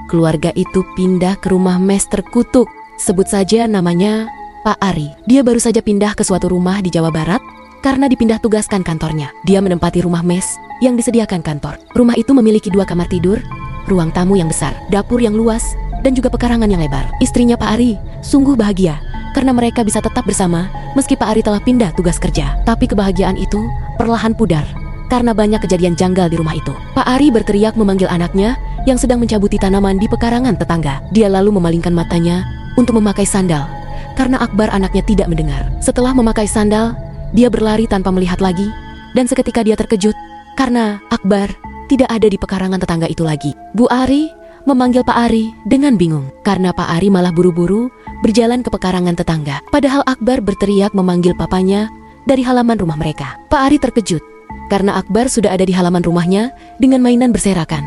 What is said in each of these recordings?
keluarga itu pindah ke rumah mes terkutuk. Sebut saja namanya Pak Ari. Dia baru saja pindah ke suatu rumah di Jawa Barat karena dipindah tugaskan kantornya. Dia menempati rumah mes yang disediakan kantor. Rumah itu memiliki 2 kamar tidur, ruang tamu yang besar, dapur yang luas, dan juga pekarangan yang lebar. Istrinya Pak Ari sungguh bahagia karena mereka bisa tetap bersama meski Pak Ari telah pindah tugas kerja. Tapi kebahagiaan itu perlahan pudar karena banyak kejadian janggal di rumah itu. Pak Ari berteriak memanggil anaknya yang sedang mencabuti tanaman di pekarangan tetangga. Dia lalu memalingkan matanya untuk memakai sandal karena Akbar anaknya tidak mendengar. Setelah memakai sandal, dia berlari tanpa melihat lagi, dan seketika dia terkejut karena Akbar tidak ada di pekarangan tetangga itu lagi. Bu Ari memanggil Pak Ari dengan bingung karena Pak Ari malah buru-buru berjalan ke pekarangan tetangga. Padahal Akbar berteriak memanggil papanya dari halaman rumah mereka. Pak Ari terkejut karena Akbar sudah ada di halaman rumahnya dengan mainan berserakan.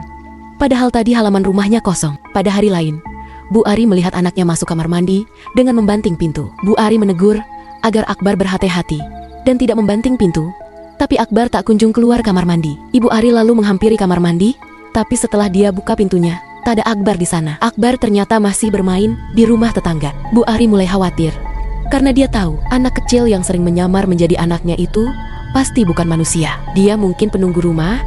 Padahal tadi halaman rumahnya kosong. Pada hari lain, Bu Ari melihat anaknya masuk kamar mandi dengan membanting pintu. Bu Ari menegur agar Akbar berhati-hati dan tidak membanting pintu. Tapi Akbar tak kunjung keluar kamar mandi. Ibu Ari lalu menghampiri kamar mandi, tapi setelah dia buka pintunya, tak ada Akbar di sana. Akbar ternyata masih bermain di rumah tetangga. Bu Ari mulai khawatir karena dia tahu anak kecil yang sering menyamar menjadi anaknya itu pasti bukan manusia. Dia mungkin penunggu rumah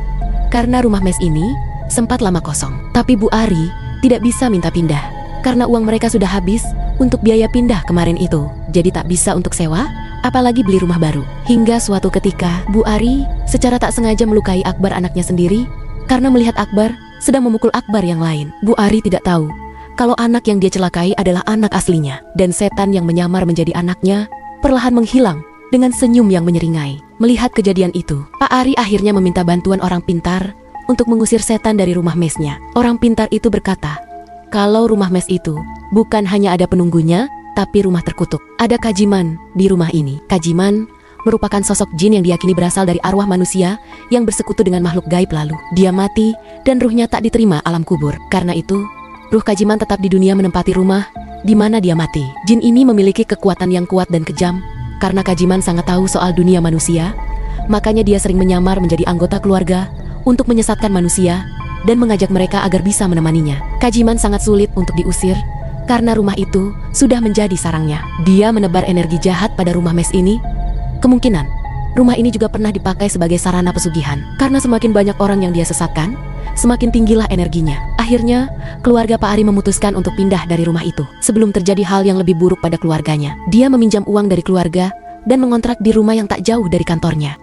karena rumah mes ini sempat lama kosong. Tapi Bu Ari tidak bisa minta pindah karena uang mereka sudah habis untuk biaya pindah kemarin itu. Jadi tak bisa untuk sewa, apalagi beli rumah baru. Hingga suatu ketika, Bu Ari secara tak sengaja melukai Akbar anaknya sendiri karena melihat Akbar sedang memukul Akbar yang lain. Bu Ari tidak tahu kalau anak yang dia celakai adalah anak aslinya. Dan setan yang menyamar menjadi anaknya perlahan menghilang dengan senyum yang menyeringai. Melihat kejadian itu, Pak Ari akhirnya meminta bantuan orang pintar untuk mengusir setan dari rumah mesnya. Orang pintar itu berkata, kalau rumah mes itu bukan hanya ada penunggunya, tapi rumah terkutuk. Ada Kajiman di rumah ini. Kajiman merupakan sosok jin yang diyakini berasal dari arwah manusia yang bersekutu dengan makhluk gaib lalu. Dia mati dan ruhnya tak diterima alam kubur. Karena itu, ruh Kajiman tetap di dunia menempati rumah di mana dia mati. Jin ini memiliki kekuatan yang kuat dan kejam. Karena Kajiman sangat tahu soal dunia manusia, makanya dia sering menyamar menjadi anggota keluarga untuk menyesatkan manusia dan mengajak mereka agar bisa menemaninya. Kajiman sangat sulit untuk diusir karena rumah itu sudah menjadi sarangnya. Dia menebar energi jahat pada rumah mes ini. Kemungkinan rumah ini juga pernah dipakai sebagai sarana pesugihan. Karena semakin banyak orang yang dia sesatkan, semakin tinggilah energinya. Akhirnya, keluarga Pak Ari memutuskan untuk pindah dari rumah itu. Sebelum terjadi hal yang lebih buruk pada keluarganya, dia meminjam uang dari keluarga dan mengontrak di rumah yang tak jauh dari kantornya.